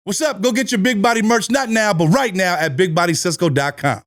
What's up? Go get your Big Body merch, not now, but right now at BigBodyCisco.com.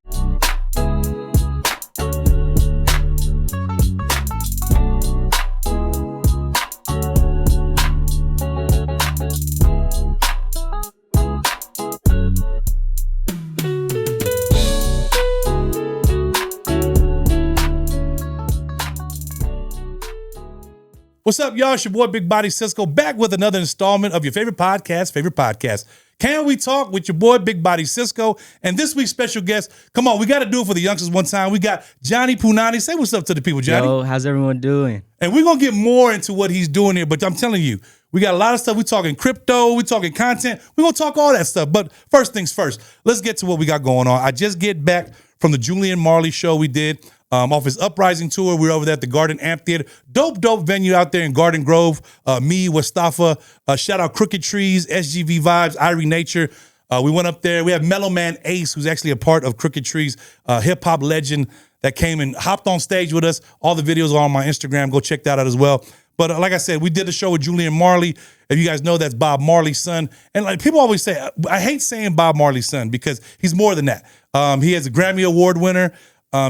What's up, y'all? It's your boy, Big Body Cisco, back with another installment of your favorite podcast. Can We Talk with your boy, Big Body Cisco? And this week's special guest, come on, we got to do it for the youngsters one time. We got Johnny Punani. Say what's up to the people, Johnny. Yo, how's everyone doing? And we're going to get more into what he's doing here, but I'm telling you, we got a lot of stuff. We're talking crypto. We're talking content. We're going to talk all that stuff. But first things first, let's get to what we got going on. I just get back from the Julian Marley show we did. Off his Uprising tour. We were over there at the Garden Amphitheater. Dope venue out there in Garden Grove. Me, Wastafa, shout out Crooked Trees, SGV Vibes, Irie Nature. We went up there. We have Mellow Man Ace, who's actually a part of Crooked Trees, hip-hop legend that came and hopped on stage with us. All the videos are on my Instagram. Go check that out as well. But like I said, we did the show with Julian Marley. If you guys know, that's Bob Marley's son. And like people always say, I hate saying Bob Marley's son because he's more than that. He has a Grammy Award winner.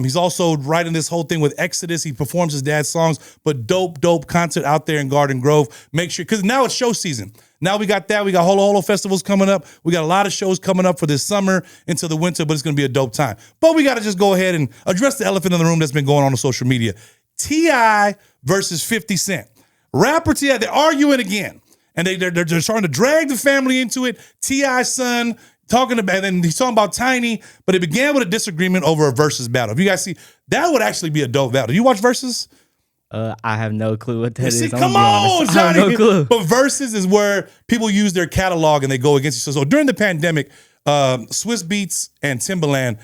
He's also writing this whole thing with Exodus. He performs his dad's songs, but dope concert out there in Garden Grove. Make sure, because now it's show season. Now we got that. We got Holo festivals coming up. We got a lot of shows coming up for this summer into the winter, but it's going to be a dope time. But we got to just go ahead and address the elephant in the room that's been going on social media. T.I. versus 50 Cent. Rapper T.I., they're arguing again. And they're starting to drag the family into it. T.I.'s son, talking about, and then he's talking about Tiny, but it began with a disagreement over a versus battle. If you guys see, that would actually be a dope battle. You watch Versus? I have no clue what that is. Come on, Johnny. I have no clue. But Versus is where people use their catalog and they go against each other. So during the pandemic, Swiss Beats and Timbaland,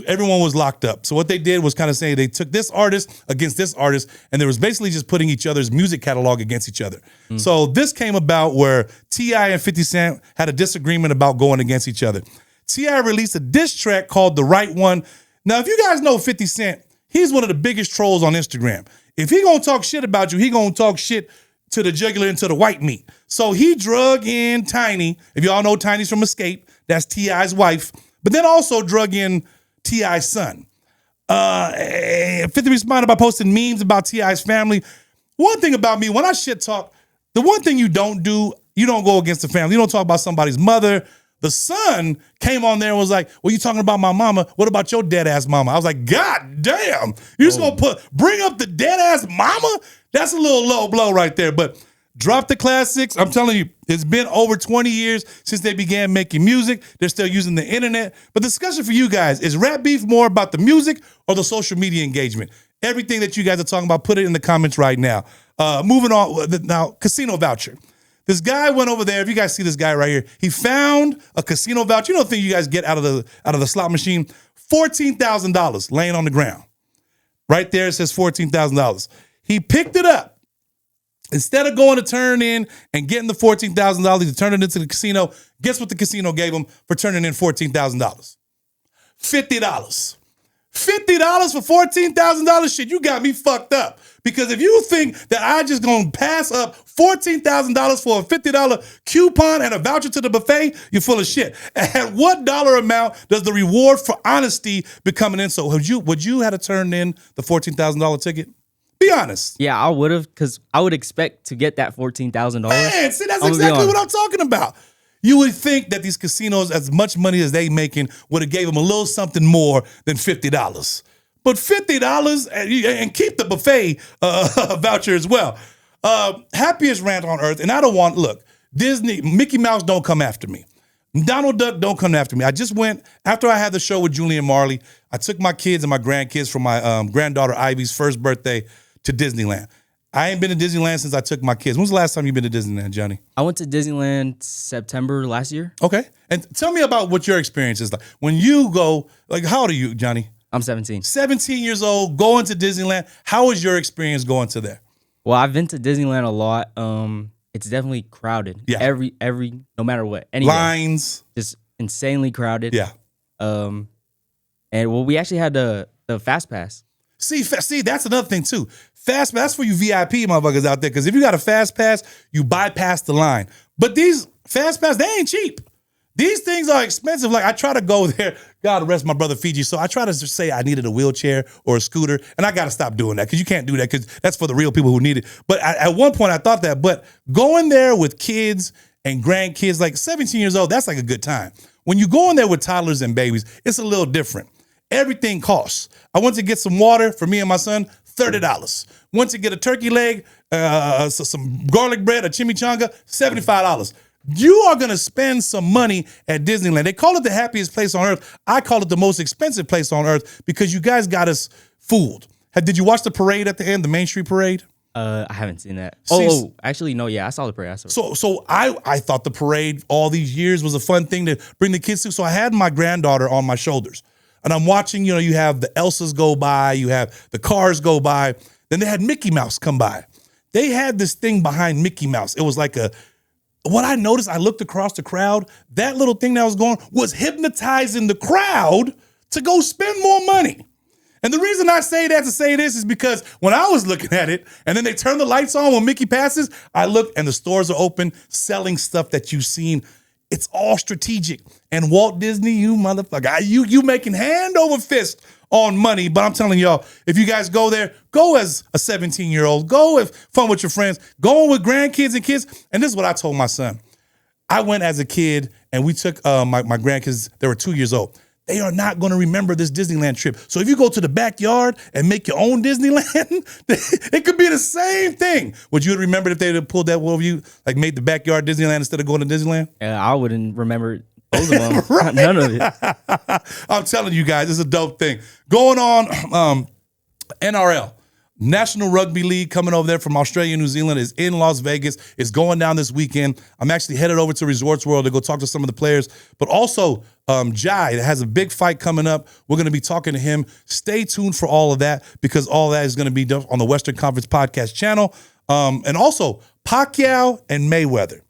everyone was locked up. So what they did was kind of say they took this artist against this artist, and they was basically just putting each other's music catalog against each other. So this came about where T.I. and 50 Cent had a disagreement about going against each other. T.I. released a diss track called The Right One. Now, if you guys know 50 Cent, he's one of the biggest trolls on Instagram. If he gonna talk shit about you, he gonna talk shit to the jugular and to the white meat. So he drug in Tiny. If y'all know Tiny's from Escape, that's T.I.'s wife. But then also drug in T.I.'s son. 50 responded by posting memes about T.I.'s family. One thing about me, when I shit talk, the one thing you don't do, you don't go against the family. You don't talk about somebody's mother. The son came on there and was like, well, you talking about my mama. What about your dead ass mama? I was like, God damn. You just gonna bring up the dead ass mama? That's a little low blow right there. But drop the classics. I'm telling you, it's been over 20 years since they began making music. They're still using the internet. But the discussion for you guys, is rap beef more about the music or the social media engagement? Everything that you guys are talking about, put it in the comments right now. Moving on, now, casino voucher. This guy went over there. If you guys see this guy right here, he found a casino voucher. You know the thing you guys get out of the slot machine? $14,000 laying on the ground. Right there it says $14,000. He picked it up. Instead of going to turn in and getting the $14,000 to turn it into the casino, guess what the casino gave him for turning in $14,000? $50. $50 for $14,000? Shit, you got me fucked up. Because if you think that I just gonna pass up $14,000 for a $50 coupon and a voucher to the buffet, you're full of shit. At what dollar amount does the reward for honesty be coming in? So would you have to turn in the $14,000 ticket? Be honest. Yeah, I would have, because I would expect to get that $14,000. Man, see, that's exactly what I'm talking about. You would think that these casinos, as much money as they making, would have gave them a little something more than $50. But $50 and keep the buffet voucher as well. Happiest rant on earth. And I don't want, look, Disney, Mickey Mouse don't come after me. Donald Duck don't come after me. I just went, after I had the show with Julian Marley, I took my kids and my grandkids for my granddaughter Ivy's first birthday to Disneyland. I ain't been to Disneyland since I took my kids. When's the last time you've been to Disneyland, Johnny? I went to Disneyland September last year. Okay. And tell me about what your experience is like. When you go, like, how old are you, Johnny? I'm 17. 17 years old, going to Disneyland. How was your experience going to there? Well, I've been to Disneyland a lot. It's definitely crowded. Yeah. Every no matter what. Anyway, lines. Just insanely crowded. Yeah. And well, we actually had the Fast Pass. See, that's another thing too. Fast Pass, that's for you VIP motherfuckers out there. Because if you got a Fast Pass, you bypass the line. But these Fast Pass, they ain't cheap. These things are expensive. Like I try to go there. God rest my brother Fiji. So I try to just say I needed a wheelchair or a scooter, and I got to stop doing that because you can't do that because that's for the real people who need it. But at one point I thought that. But going there with kids and grandkids, like 17 years old, that's like a good time. When you go in there with toddlers and babies, it's a little different. Everything costs. I went to get some water for me and my son, $30. Went to get a turkey leg, some garlic bread, a chimichanga, $75. You are going to spend some money at Disneyland. They call it the happiest place on earth. I call it the most expensive place on earth because you guys got us fooled. Did you watch the parade at the end, the Main Street Parade? I haven't seen that. See, Actually, no. Yeah, I saw the parade. So I thought the parade all these years was a fun thing to bring the kids to. So I had my granddaughter on my shoulders. And I'm watching, you have the Elsas go by, you have the cars go by. Then they had Mickey Mouse come by. They had this thing behind Mickey Mouse. It was like what I noticed, I looked across the crowd, that little thing that was going was hypnotizing the crowd to go spend more money. And the reason I say that to say this is because when I was looking at it and then they turn the lights on when Mickey passes, I looked and the stores are open selling stuff that you've seen. It's all strategic. And Walt Disney, you motherfucker, you making hand over fist on money. But I'm telling y'all, if you guys go there, go as a 17-year-old. Go have fun with your friends. Go with grandkids and kids. And this is what I told my son. I went as a kid and we took my grandkids. They were 2 years old. They are not going to remember this Disneyland trip. So if you go to the backyard and make your own Disneyland, it could be the same thing. Would you have remembered if they had pulled that over you, like made the backyard Disneyland instead of going to Disneyland? I wouldn't remember both of them. Right. None of it. I'm telling you guys, it's a dope thing. Going on, NRL. National Rugby League coming over there from Australia and New Zealand is in Las Vegas. It's going down this weekend. I'm actually headed over to Resorts World to go talk to some of the players, but also Jai has a big fight coming up. We're going to be talking to him. Stay tuned for all of that because all that is going to be done on the Western Conference Podcast channel. And also Pacquiao and Mayweather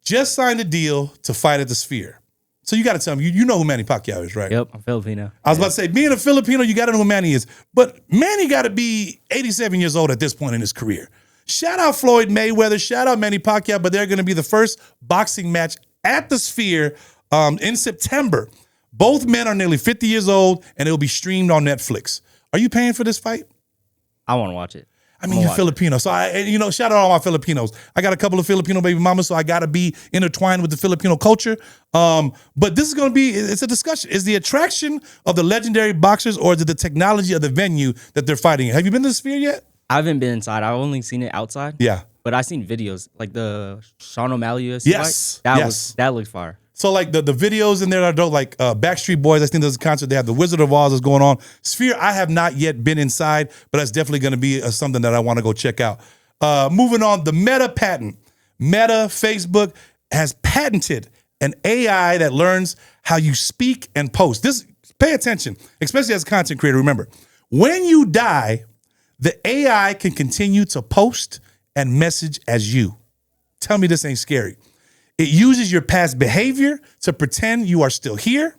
just signed a deal to fight at the Sphere. So you got to tell me, you know who Manny Pacquiao is, right? Yep, I'm Filipino. I was about to say, being a Filipino, you got to know who Manny is. But Manny got to be 87 years old at this point in his career. Shout out Floyd Mayweather. Shout out Manny Pacquiao. But they're going to be the first boxing match at the Sphere in September. Both men are nearly 50 years old, and it will be streamed on Netflix. Are you paying for this fight? I want to watch it. I mean, you're Filipino. So, shout out all my Filipinos. I got a couple of Filipino baby mamas, so I got to be intertwined with the Filipino culture. But this is going to be, it's a discussion. Is the attraction of the legendary boxers or is it the technology of the venue that they're fighting in? Have you been to the Sphere yet? I haven't been inside. I've only seen it outside. Yeah. But I've seen videos, like the Sean O'Malley UFC Yes. fight. That looks fire. So like the videos in there are dope, like Backstreet Boys. I think there's a concert. They have the Wizard of Oz that's going on. Sphere, I have not yet been inside, but that's definitely going to be something that I want to go check out. Moving on, the Meta patent. Meta, Facebook, has patented an AI that learns how you speak and post. Pay attention, especially as a content creator. Remember, when you die, the AI can continue to post and message as you. Tell me this ain't scary. It uses your past behavior to pretend you are still here.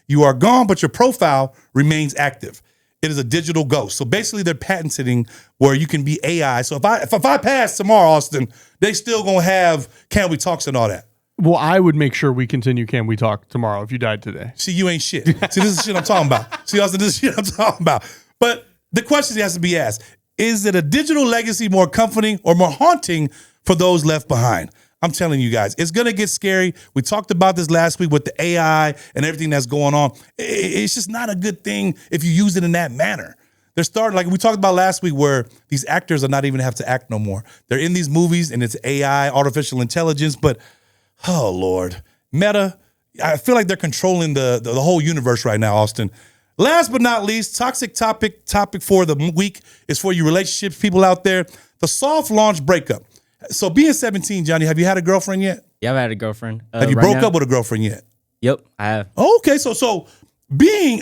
You are gone, but your profile remains active. It is a digital ghost. So basically, they're patenting where you can be AI. So if I pass tomorrow, Austin, they still gonna have Can We Talks and all that. Well, I would make sure we continue Can We Talk tomorrow if you died today. See, you ain't shit. See, this is shit I'm talking about. See, Austin, this is shit I'm talking about. But the question has to be asked: is it a digital legacy more comforting or more haunting for those left behind? I'm telling you guys, it's going to get scary. We talked about this last week with the AI and everything that's going on. It's just not a good thing if you use it in that manner. They're starting, like we talked about last week, where these actors are not even have to act no more. They're in these movies and it's AI, artificial intelligence. But, oh, Lord, Meta, I feel like they're controlling the whole universe right now, Austin. Last but not least, toxic topic for the week is for you relationships people out there. The soft launch breakup. So being 17, Johnny, have you had a girlfriend yet? Yeah, I've had a girlfriend. Have you broke up with a girlfriend yet? Yep, I have. Okay, so being,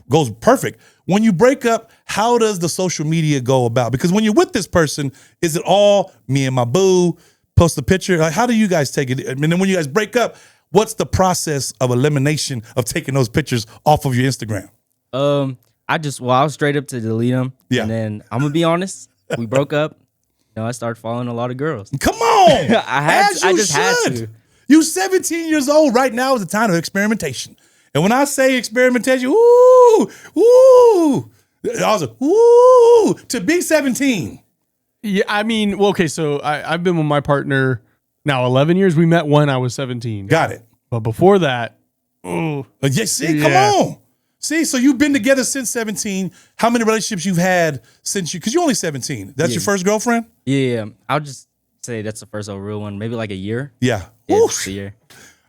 goes perfect. When you break up, how does the social media go about? Because when you're with this person, is it all me and my boo, post a picture? Like, how do you guys take it? And then when you guys break up, what's the process of elimination of taking those pictures off of your Instagram? I was straight up to delete them. Yeah. And then I'm going to be honest, we broke up. I started following a lot of girls. Come on. I just had to. You 17 years old. Right now is the time of experimentation. And when I say experimentation, ooh, ooh, I was like, ooh, to be 17. Yeah, I mean, well, okay, so I've been with my partner now 11 years. We met when I was 17. Got it. But before that, oh, Yeah, see, come Yeah. on. See, so you've been together since 17. How many relationships you've had since because you're only 17. That's your first girlfriend? Yeah, I'll just say that's the first real one. Maybe like a year. Yeah. Yeah, Ooh, just a year.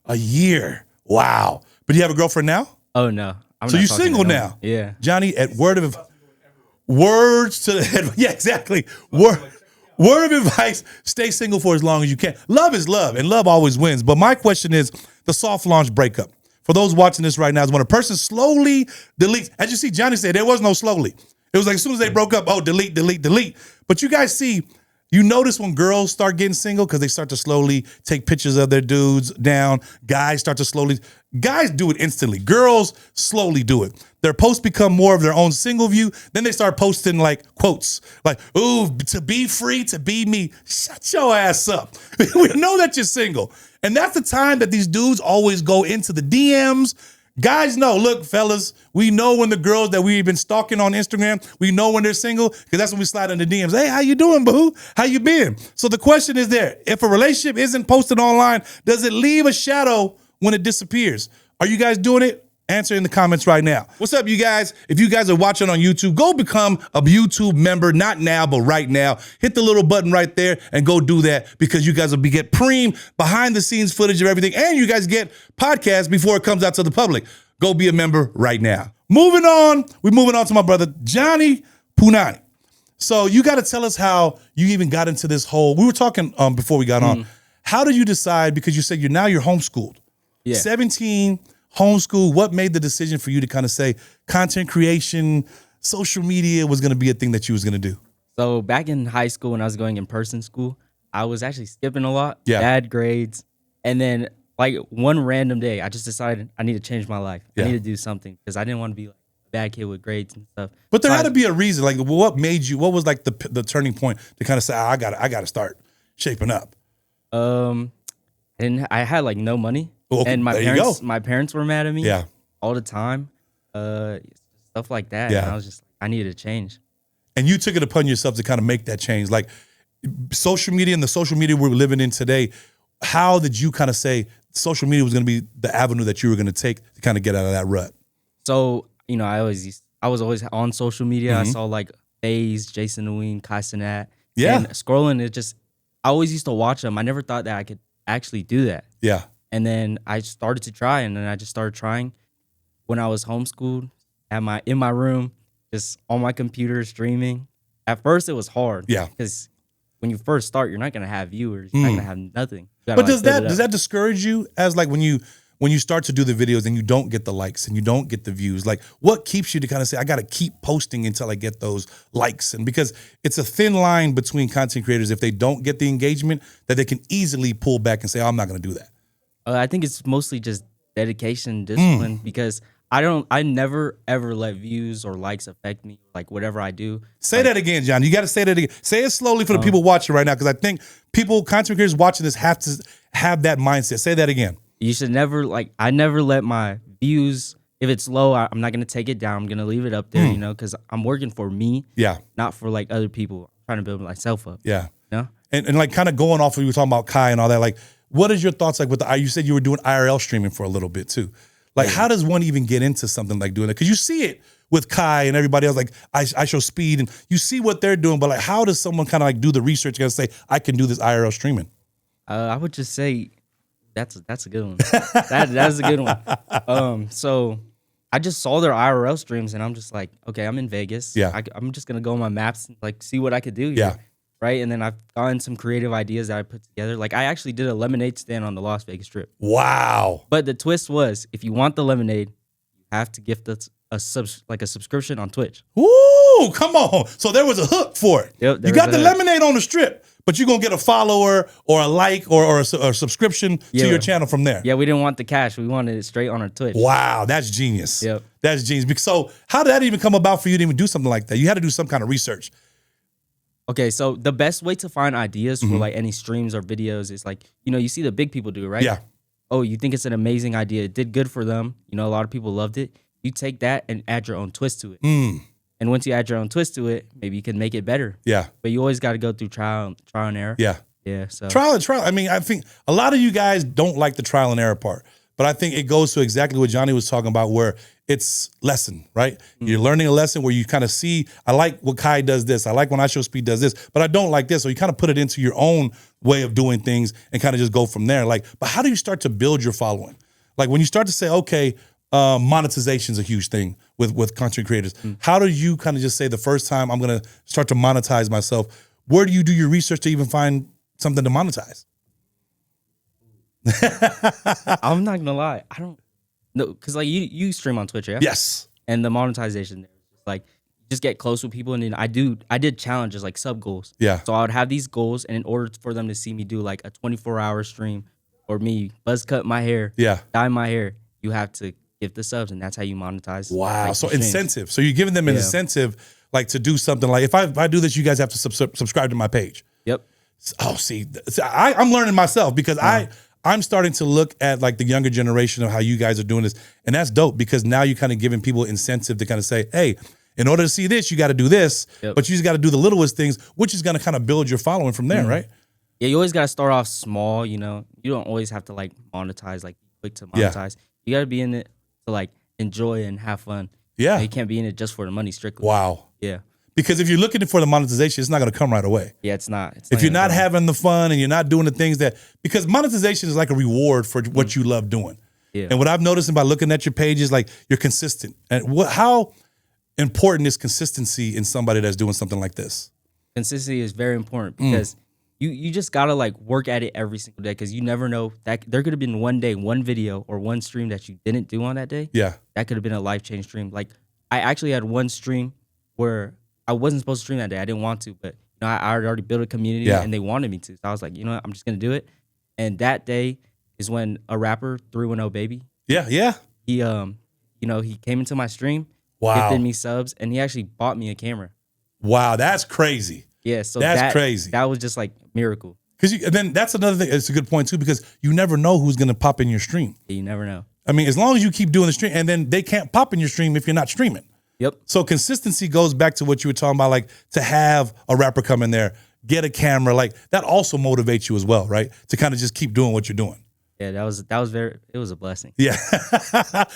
a year. Wow. But you have a girlfriend now? Oh no. I'm So not you talking to single no one. now? Yeah. Johnny, at words to the head. Yeah, exactly. Word of advice, stay single for as long as you can. Love is love, and love always wins. But my question is the soft launch breakup. For those watching this right now, is when a person slowly deletes. As you see, Johnny said, there was no slowly. It was like as soon as they broke up, oh, delete, delete, delete. But you guys see, you notice when girls start getting single because they start to slowly take pictures of their dudes down. Guys start to slowly, guys do it instantly. Girls slowly do it. Their posts become more of their own single view. Then they start posting like quotes, like, ooh, to be free, to be me. Shut your ass up. We know that you're single. And that's the time that these dudes always go into the DMs. Guys know, look, fellas, we know when the girls that we've been stalking on Instagram, we know when they're single, because that's when we slide in the DMs. Hey, how you doing, boo? How you been? So the question is there, if a relationship isn't posted online, does it leave a shadow when it disappears? Are you guys doing it? Answer in the comments right now. What's up, you guys? If you guys are watching on YouTube, go become a YouTube member, not now, but right now. Hit the little button right there and go do that because you guys will get behind the scenes footage of everything, and you guys get podcasts before it comes out to the public. Go be a member right now. Moving on, we're moving on to my brother, Johnny Punani. So you got to tell us how you even got into this whole, we were talking before we got on. How did you decide, because you said you're homeschooled. Yeah. 17, homeschool, what made the decision for you to kind of say content creation, social media was going to be a thing that you was going to do? So back in high school when I was going in person school, I was actually skipping a lot. Yeah. Bad grades. And then like one random day, I just decided I need to change my life. Yeah. I need to do something because I didn't want to be like a bad kid with grades and stuff. But there So had to be a reason. Like, what made you, what was like the turning point to kind of say, I got to start shaping up? I had like no money. Well, okay, And there you go. my parents were mad at me Yeah. all the time. Stuff like that. Yeah. And I was just, I needed to change. And you took it upon yourself to kind of make that change. Like social media and the social media we're living in today, how did you kind of say social media was going to be the avenue that you were going to take to kind of get out of that rut? So, you know, I was always on social media. Mm-hmm. I saw like FaZe, Jason Nguyen, Kai Cenat. Yeah. And scrolling, I always used to watch them. I never thought that I could actually do that. Yeah. And then I started to try, and then I just started trying when I was homeschooled in my room, just on my computer streaming. At first, it was hard. Yeah. Because when you first start, you're not gonna have viewers. You're not gonna have nothing. You gotta, But like, build it does up. that discourage you as like when you start to do the videos and you don't get the likes and you don't get the views? Like what keeps you to kind of say, I got to keep posting until I get those likes? And because it's a thin line between content creators, if they don't get the engagement, that they can easily pull back and say, oh, I'm not going to do that. I think it's mostly just dedication, discipline, because I never ever let views or likes affect me, like whatever I do. Say that again, John. You got to say that again. Say it slowly for the people watching right now, because I think content creators watching this have to have that mindset. Say that again. You should never I never let my views, if it's low, I'm not gonna take it down. I'm gonna leave it up there, you know, because I'm working for me, Yeah. not for like other people. I'm trying to build myself up. Yeah. You know? And like kind of going off of you were talking about Kai and all that, like what is your thoughts like with you said you were doing IRL streaming for a little bit too. Like how does one even get into something like doing that? Because you see it with Kai and everybody else, like I show Speed and you see what they're doing, but like how does someone kind of like do the research and say, I can do this IRL streaming? I would just say that's a good one. That's a good one. So I just saw their IRL streams and I'm just like, okay, I'm in Vegas. Yeah. I'm just gonna go on my maps and like see what I could do here. Yeah. Right. And then I've gotten some creative ideas that I put together. Like I actually did a lemonade stand on the Las Vegas Strip. Wow. But the twist was, if you want the lemonade, you have to gift us a subscription on Twitch. Ooh, come on. So there was a hook for it. Yep, there you got was the a hook. lemonade on the strip, but you're going to get a follower or a like or a subscription to Yeah. your channel from there. Yeah, we didn't want the cash. We wanted it straight on our Twitch. Wow, that's genius. Yep. That's genius. So how did that even come about for you to even do something like that? You had to do some kind of research. Okay, so the best way to find ideas for like any streams or videos is like, you see the big people do it, right? Yeah. Oh, you think it's an amazing idea. It did good for them. A lot of people loved it. You take that and add your own twist to it. And once you add your own twist to it, maybe you can make it better. Yeah. But you always got to go through trial and error. Yeah. Yeah. So Trial. I mean, I think a lot of you guys don't like the trial and error part, but I think it goes to exactly what Johnny was talking about, where it's lesson, right? You're learning a lesson where you kind of see, I like what Kai does this. I like when I Show Speed does this, but I don't like this. So you kind of put it into your own way of doing things and kind of just go from there. Like, but how do you start to build your following? Like when you start to say, okay, monetization is a huge thing with content creators. How do you kind of just say the first time I'm going to start to monetize myself? Where do you do your research to even find something to monetize? I'm not gonna lie, I don't know, because like you stream on Twitch, yeah? Yes. And the monetization there, like you just get close with people, and then I did challenges like sub goals. Yeah. So I would have these goals, and in order for them to see me do like a 24-hour stream or me buzz cut my hair, Yeah. dye my hair, you have to give the subs, and that's how you monetize. Wow. like, So the streams. incentive. So you're giving them an Yeah. incentive, like to do something. Like if I do this, you guys have to subscribe to my page. Yep. Oh, see, I'm learning myself because I'm starting to look at like the younger generation of how you guys are doing this. And that's dope because now you're kind of giving people incentive to kind of say, hey, in order to see this, you got to do this, but you just got to do the littlest things, which is going to kind of build your following from there, right? Yeah, you always got to start off small, You don't always have to like monetize, like quick to monetize. You got to be in it to like enjoy and have fun. Yeah. You can't be in it just for the money strictly. Wow. Yeah. Because if you're looking for the monetization, it's not going to come right away. Yeah, it's not. If you're not gonna having the fun and you're not doing the things because monetization is like a reward for what you love doing. Yeah. And what I've noticed by looking at your page is like you're consistent. And how important is consistency in somebody that's doing something like this? consistency is very important because you just gotta like work at it every single day because you never know that there could have been one day, one video or one stream that you didn't do on that day. Yeah. That could have been a life change stream. Like I actually had one stream where I wasn't supposed to stream that day. I didn't want to, but I had already built a community and they wanted me to. So I was like, you know what, I'm just gonna do it. And that day is when a rapper, 310 Baby, Yeah. Yeah. he he came into my stream, Wow. gifted me subs, and he actually bought me a camera. Wow. That's crazy. Yeah, so That's crazy. That was just like miracle. Because then that's another thing. It's a good point too, because you never know who's going to pop in your stream. You never know. I mean, as long as you keep doing the stream, and then they can't pop in your stream if you're not streaming. Yep. So consistency goes back to what you were talking about, like to have a rapper come in there, get a camera, like that also motivates you as well, right? To kind of just keep doing what you're doing. Yeah, that was it was a blessing. Yeah.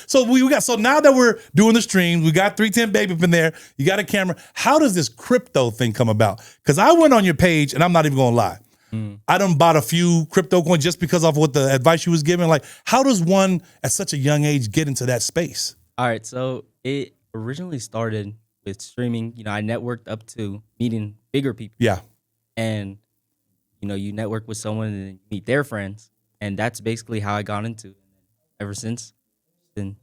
So so now that we're doing the streams, we got 310 Baby up in there, you got a camera. How does this crypto thing come about? Because I went on your page and I'm not even gonna lie. I done bought a few crypto coins just because of what the advice you was giving. Like, how does one at such a young age get into that space? All right, so it originally started with streaming. I networked up to meeting bigger people. Yeah. And you network with someone and then you meet their friends. And that's basically how I got into it. Ever since, then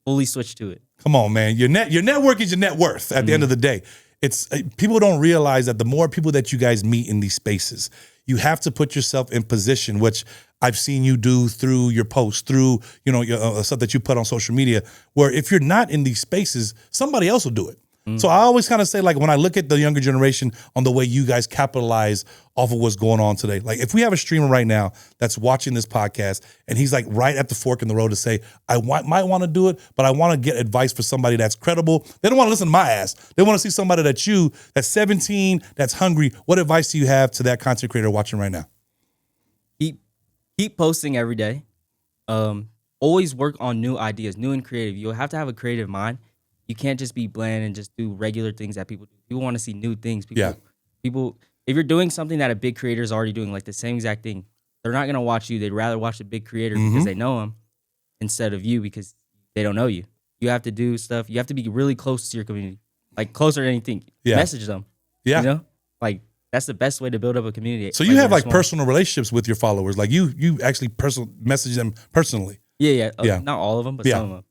fully switched to it. Come on, man. Your network is your net worth at the end of the day. It's people don't realize that the more people that you guys meet in these spaces, you have to put yourself in position, which I've seen you do through your posts, through your stuff that you put on social media, where if you're not in these spaces, somebody else will do it. So I always kind of say, like, when I look at the younger generation on the way you guys capitalize off of what's going on today, like if we have a streamer right now that's watching this podcast and he's like right at the fork in the road to say, might want to do it, but I want to get advice for somebody that's credible. They don't want to listen to my ass. They want to see somebody that's 17, that's hungry. What advice do you have to that content creator watching right now? Keep posting every day. Always work on new ideas, new and creative. You'll have to have a creative mind. You can't just be bland and just do regular things that people do. People want to see new things. People, if you're doing something that a big creator is already doing, like the same exact thing, they're not gonna watch you. They'd rather watch a big creator because they know him instead of you because they don't know you. You have to do stuff. You have to be really close to your community, like closer than anything. Yeah. Message them. Yeah. Like that's the best way to build up a community. So you have like small. personal relationships with your followers. Like you actually message them personally. Yeah. Yeah. Not all of them, but Yeah. some of them.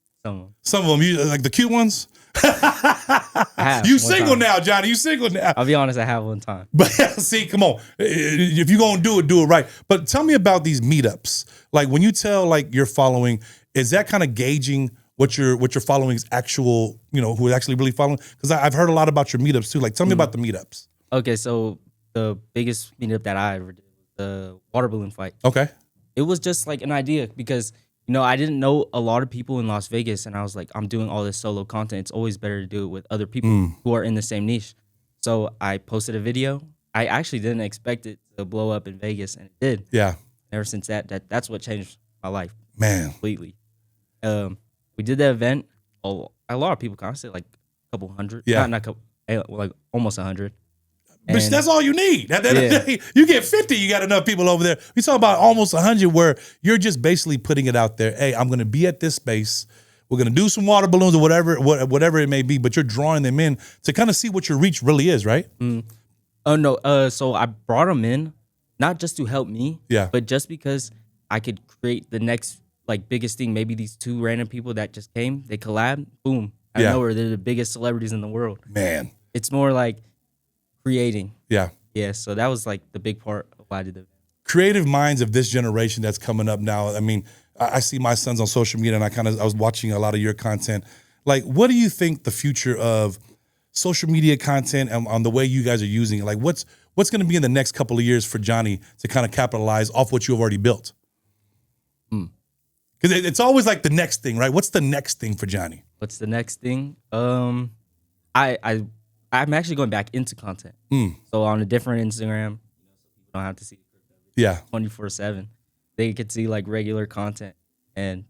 Some of them, you like the cute ones. I have You one single time. now, Johnny. You single now. I'll be honest, I have one time. But see, come on. If you're gonna do it right. But tell me about these meetups. Like when you tell like your following, is that kind of gauging what your following is actual, who are actually really following? Because I've heard a lot about your meetups too. Like tell me about the meetups. Okay, so the biggest meetup that I ever did was the water balloon fight. Okay. It was just like an idea because I didn't know a lot of people in Las Vegas, and I was like, I'm doing all this solo content. It's always better to do it with other people who are in the same niche. So I posted a video. I actually didn't expect it to blow up in Vegas, and it did. Yeah. Ever since that's what changed my life Man. completely. We did the event. Oh, a lot of people come. I said like a couple hundred. Yeah. Not couple, like almost 100. But And- that's all you need. At the end of the day, you get 50, you got enough people over there. We talk about almost 100 where you're just basically putting it out there. Hey, I'm going to be at this space. We're going to do some water balloons or whatever it may be, but you're drawing them in to kind of see what your reach really is, right? Oh no. So I brought them in, not just to help me, Yeah. but just because I could create the next like biggest thing. Maybe these two random people that just came, they collab, boom, out Yeah. of nowhere, they're the biggest celebrities in the world. Man. It's more like creating. Yeah. Yeah. So that was like the big part of why I did the event. Creative minds of this generation that's coming up now. I mean, I see my sons on social media and I was watching a lot of your content. Like, what do you think the future of social media content and on the way you guys are using it? Like, what's going to be in the next couple of years for Johnny to kind of capitalize off what you have already built? Because it's always like the next thing, right? What's the next thing for Johnny? What's the next thing? I'm actually going back into content. So on a different Instagram, you don't have to see Yeah. 24/7. They could see like regular content, and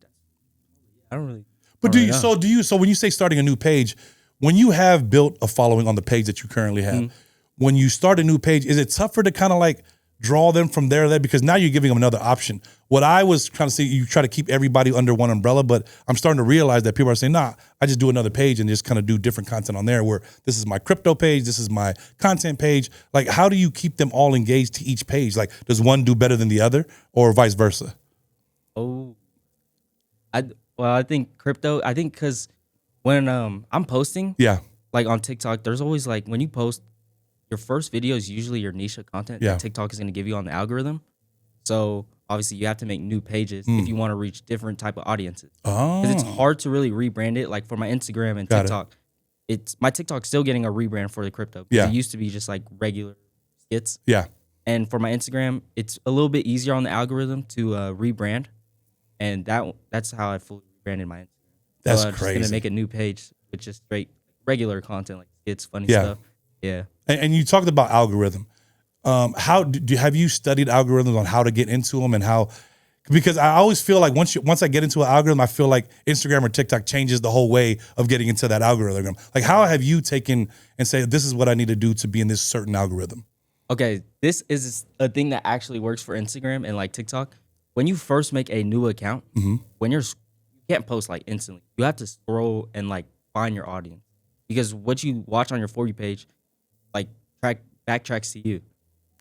I don't really. But don't really know. so when you say starting a new page, when you have built a following on the page that you currently have, when you start a new page, is it tougher to kind of like draw them from there? Because now you're giving them another option. What I was trying to say, you try to keep everybody under one umbrella, but I'm starting to realize that people are saying, nah, I just do another page and just kind of do different content on there where this is my crypto page, this is my content page. Like, how do you keep them all engaged to each page? Like, does one do better than the other or vice versa? Oh, I think crypto. I think because when I'm posting, Yeah. like on TikTok, there's always like when you post, your first video is usually your niche of content Yeah. that TikTok is going to give you on the algorithm. So obviously you have to make new pages if you want to reach different type of audiences. Oh. Because it's hard to really rebrand it. Like for my Instagram and Got it. TikTok, my TikTok's still getting a rebrand for the crypto. 'Cause Yeah. It used to be just like regular skits. Yeah. And for my Instagram, it's a little bit easier on the algorithm to rebrand. And that's how I fully rebranded my Instagram. That's I'm just crazy. gonna make a new page with just straight regular content, like skits, funny Yeah. stuff. Yeah. And you talked about algorithm. How have you studied algorithms on how to get into them and how? Because I always feel like once I get into an algorithm, I feel like Instagram or TikTok changes the whole way of getting into that algorithm. Like, how have you taken and say this is what I need to do to be in this certain algorithm? Okay, this is a thing that actually works for Instagram and like TikTok. When you first make a new account, when you can't post like instantly. You have to scroll and like find your audience because what you watch on your For You page, like backtracks to you.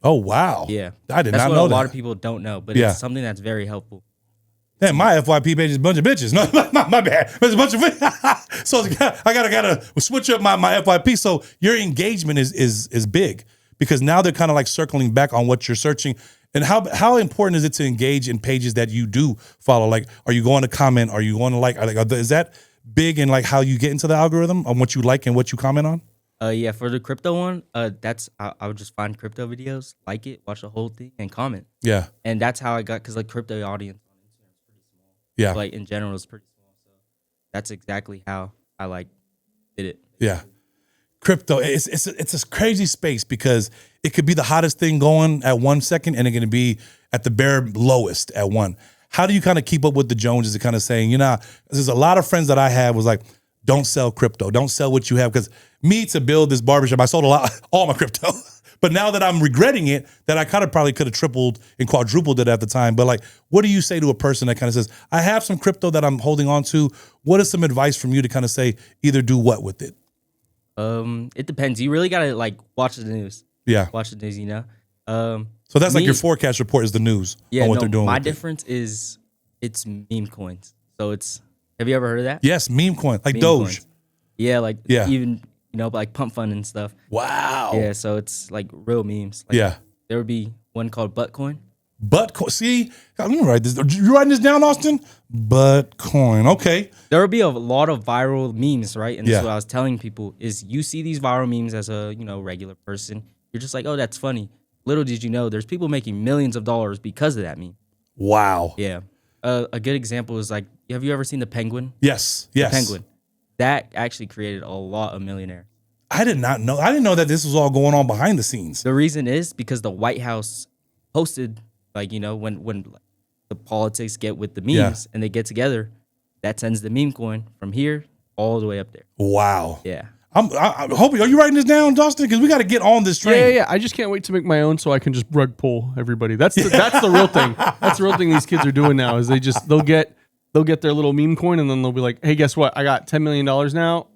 Oh wow! Yeah, I did that's not what know a lot that. of people don't know, but Yeah. it's something that's very helpful. Damn, my FYP page is a bunch of bitches. No, my bad. There's a bunch of so I gotta switch up my FYP. So your engagement is big because now they're kind of like circling back on what you're searching. And how important is it to engage in pages that you do follow? Like, are you going to comment? Are you going to like? Is that big in like how you get into the algorithm on what you like and what you comment on? Yeah, for the crypto one, I would just find crypto videos, like it, watch the whole thing, and comment. Yeah, And that's how I got because like crypto audience on Instagram is pretty small. yeah, Like in general, it's pretty small. So that's exactly how I like did it. yeah. Crypto, it's a crazy space because it could be the hottest thing going at 1 second and it's going to be at the bare lowest at one. How do you kind of keep up with the Joneses and kind of saying, there's a lot of friends that I have was like, don't sell crypto, don't sell what you have. Because me to build this barbershop, I sold all my crypto. But now that I'm regretting it, that I kind of probably could have tripled and quadrupled it at the time. But like, what do you say to a person that kind of says, I have some crypto that I'm holding on to. What is some advice from you to kind of say, either do what with it? It depends. You really gotta like watch the news. Yeah. Watch the news. So that's like Me- your forecast report is the news on what they're doing. My with it. difference is it's meme coins. So it's have you ever heard of that? Yes, meme coin, like Meme Doge. coins. Yeah, like Yeah. even like Pump Fund and stuff. Wow. Yeah, so it's like real memes. Like, Yeah. there would be one called Butt Coin. Butt coin. See, I'm gonna write this. You writing this down, Austin? Butt coin. Okay. There would be a lot of viral memes, right? And this Yeah. is what I was telling people is you see these viral memes as a regular person. You're just like, oh, that's funny. Little did you know, there's people making millions of dollars because of that meme. Wow. Yeah. A good example is like, have you ever seen the Penguin? Yes. Yes. Penguin. That actually created a lot of millionaires. I did not know. I didn't know that this was all going on behind the scenes. The reason is because the White House posted, like, you know, when the politics get with the memes and they get together, that sends the meme coin from here all the way up there. Wow. Yeah. I hope. Are you writing this down, Dustin? Because we got to get on this train. Yeah. I just can't wait to make my own so I can just rug pull everybody. That's the real thing. That's the real thing these kids are doing now is they'll get their little meme coin and then they'll be like, hey, guess what? I got $10 million now.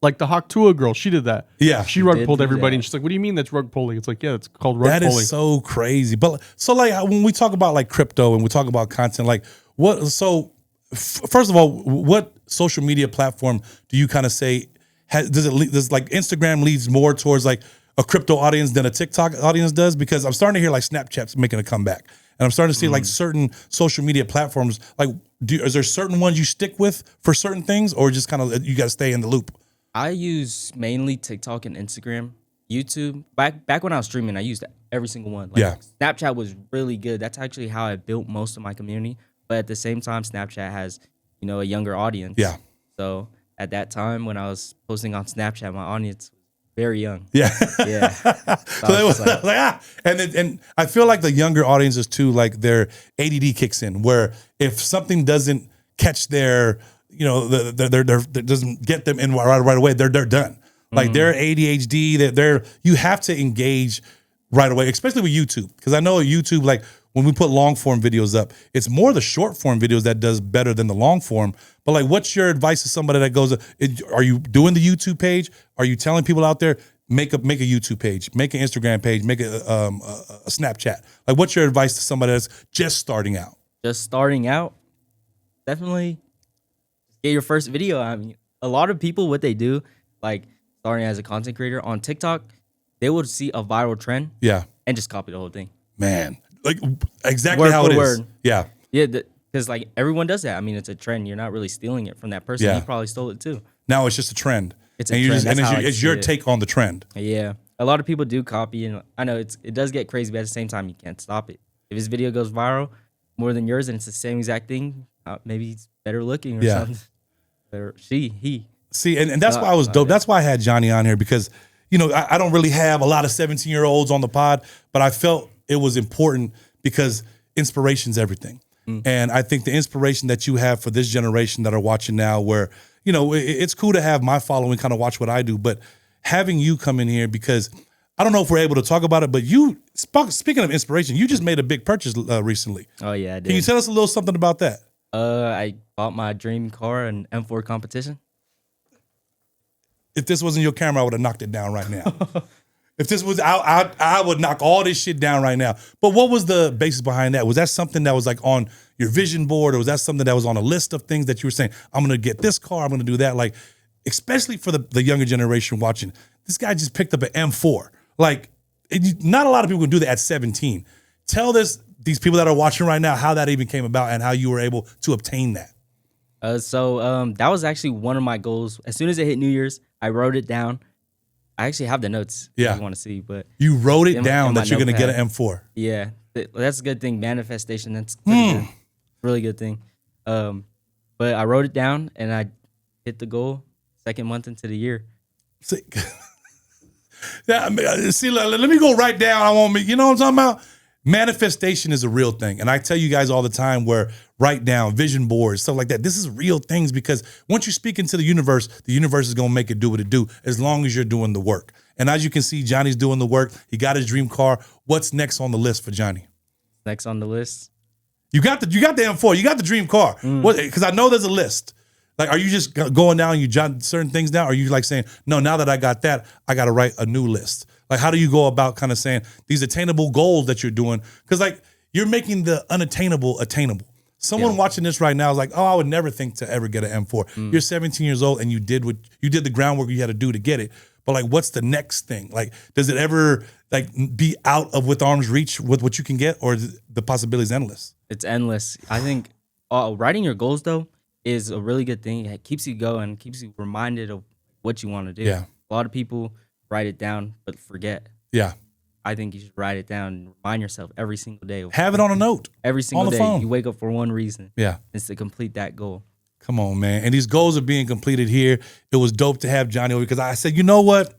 Like the Hawk Tua girl, she did that. Yeah. She rug pulled do everybody, that. and she's like, "What do you mean that's rug pulling?" It's like, yeah, it's called rug That pulling. is so crazy. But so like when we talk about like crypto and we talk about content, like what? So first of all, what social media platform do you kind of say does like Instagram leads more towards like a crypto audience than a TikTok audience does? Because I'm starting to hear like Snapchat's making a comeback, and I'm starting to see like certain social media platforms. Like, is there certain ones you stick with for certain things, or just kind of you got to stay in the loop? I use mainly TikTok and Instagram. YouTube. Back when I was streaming, I used every single one. Like, Yeah. Snapchat was really good. That's actually how I built most of my community. But at the same time, Snapchat has, you know, a younger audience. Yeah. So at that time when I was posting on Snapchat, my audience was very young. Yeah. Yeah. So they was like, and I feel like the younger audiences too, like their ADD kicks in, where if something doesn't catch their, you know, their doesn't get them in right away, they're done. Like their ADHD, they're you have to engage right away, especially with YouTube, because I know YouTube, like when we put long form videos up, it's more the short form videos that does better than the long form. But like, what's your advice to somebody that goes, are you doing the YouTube page? Are you telling people out there, make a YouTube page, make an Instagram page, make a Snapchat? Like, what's your advice to somebody that's just starting out? Just starting out, definitely get your first video. I mean, a lot of people, what they do, like starting as a content creator on TikTok, they would see a viral trend Yeah, and just copy the whole thing. man, like exactly Word how for it is. word. Yeah, Yeah, because like everyone does that. I mean, it's a trend. You're not really stealing it from that person. Yeah. You probably stole it too. now it's just a trend. It's a and you trend. just and That's how I it's see your it. take on the trend. Yeah, a lot of people do copy, and I know it does get crazy, but at the same time, you can't stop it. If his video goes viral more than yours, and it's the same exact thing, maybe he's better looking or Yeah. something. Or he. See, and that's why I was dope. That's why I had Johnny on here, because, you know, I don't really have a lot of 17-year-olds on the pod, but I felt it was important because inspiration's everything. And I think the inspiration that you have for this generation that are watching now, where, you know, it's cool to have my following kind of watch what I do, but having you come in here, because I don't know if we're able to talk about it, but you, speaking of inspiration, you just made a big purchase recently. Oh yeah, I Can you did. tell us a little something about that? I bought my dream car, an M4 competition. If this wasn't your camera, I would have knocked it down right now. If this was, I would knock all this shit down right now. But what was the basis behind that? Was that something that was like on your vision board, or was that something that was on a list of things that you were saying, I'm going to get this car, I'm going to do that? Like, especially for the younger generation watching, this guy just picked up an M4. Like, not a lot of people can do that at 17. Tell these people that are watching right now how that even came about and how you were able to obtain that. So that was actually one of my goals. As soon as it hit New Year's, I wrote it down. I actually have the notes Yeah. if you want to see, but You wrote it In down my that you're going to get notepad. an M4. yeah, that's a good thing. Manifestation, that's pretty good. Really good thing. But I wrote it down and I hit the goal second month into the year. See, yeah, I mean, see, let me go right down. I want me, you know what I'm talking about? Manifestation is a real thing. And I tell you guys all the time, where write down vision boards, stuff like that. This is real things, because once you speak into the universe is going to make it do what it do, as long as you're doing the work. And as you can see, Johnny's doing the work. He got his dream car. What's next on the list for Johnny? Next on the list. You got the M4. You got the dream car. What? Because I know there's a list. Like, are you just going down and you jot certain things down? Or are you like saying, no, now that I got that, I got to write a new list? Like, how do you go about kind of saying these attainable goals that you're doing? Because like, you're making the unattainable attainable. Someone watching this right now is like, oh, I would never think to ever get an M4. You're 17 years old and you did the groundwork you had to do to get it. But like, what's the next thing? Like, does it ever like be out of with arm's reach with what you can get, or is the possibilities endless? It's endless. I think writing your goals though is a really good thing. It keeps you going, keeps you reminded of what you want to do. Yeah. A lot of people write it down but forget. Yeah. I think you should write it down and remind yourself every single day. Have it on a note. Every single the day. phone. You wake up for one reason. Yeah. It's to complete that goal. Come on, man. And these goals are being completed here. It was dope to have Johnny over because I said, you know what?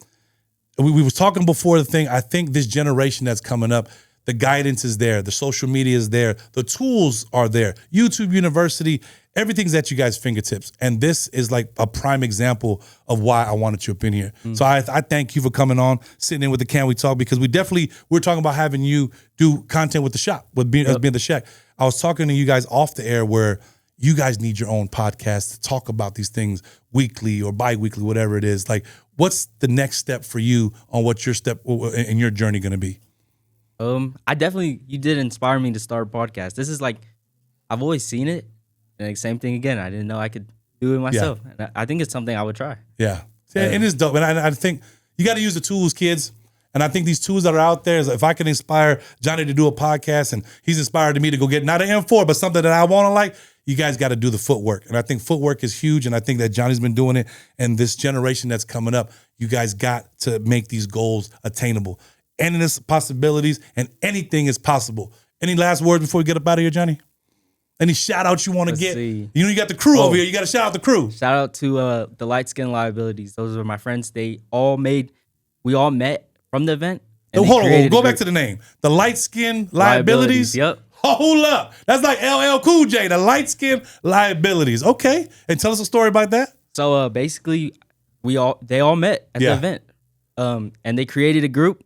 We was talking before the thing. I think this generation that's coming up, the guidance is there. The social media is there. The tools are there. YouTube University, everything's at you guys' fingertips. And this is like a prime example of why I wanted you up in here. So I thank you for coming on, sitting in with the Can We Talk, because we're talking about having you do content with the shop, with being, as being the Shack. I was talking to you guys off the air where you guys need your own podcast to talk about these things weekly or bi-weekly, whatever it is. Like, what's the next step for you on what your step in your journey going to be? You did inspire me to start a podcast. This is like, I've always seen it. And like, same thing again. I didn't know I could do it myself. And I think it's something I would try. Yeah. And it's dope. And I think you got to use the tools, kids. And I think these tools that are out there, is if I can inspire Johnny to do a podcast and he's inspired me to go get not an M4, but something that I want to like, you guys got to do the footwork. And I think footwork is huge. And I think that Johnny's been doing it. And this generation that's coming up, you guys got to make these goals attainable. Endless possibilities, and anything is possible. Any last words before we get up out of here, Johnny? Any shout outs you want to get? See. You know, you got the crew over here. You got to shout out the crew. Shout out to the Light Skin Liabilities. Those are my friends. We all met from the event. Oh, hold on. Go back to the name. The Light Skin Liabilities. Yep. Hold up. That's like LL Cool J, the Light Skin Liabilities. Okay. And tell us a story about that. So basically, they all met at the event. And they created a group.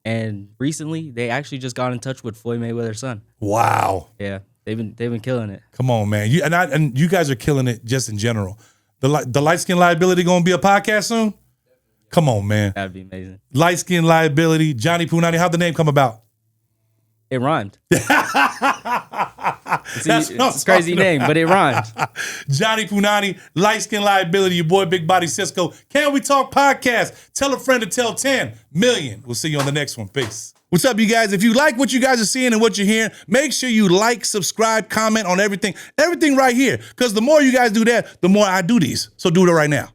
And recently, they actually just got in touch with Floyd Mayweather's son. Wow. Yeah, they've been killing it. Come on, man. And you guys are killing it just in general. The Light Skin Liability going to be a podcast soon? Come on, man. That'd be amazing. Light Skin Liability, Johnny Punani. How'd the name come about? It rhymed. It's a crazy name, but it rhymed. Johnny Punani, Light Skin Liability, your boy Big Body Cisco. Can We Talk podcast? Tell a friend to tell 10 million. We'll see you on the next one. Peace. What's up, you guys? If you like what you guys are seeing and what you're hearing, make sure you like, subscribe, comment on everything right here. Because the more you guys do that, the more I do these. So do it right now.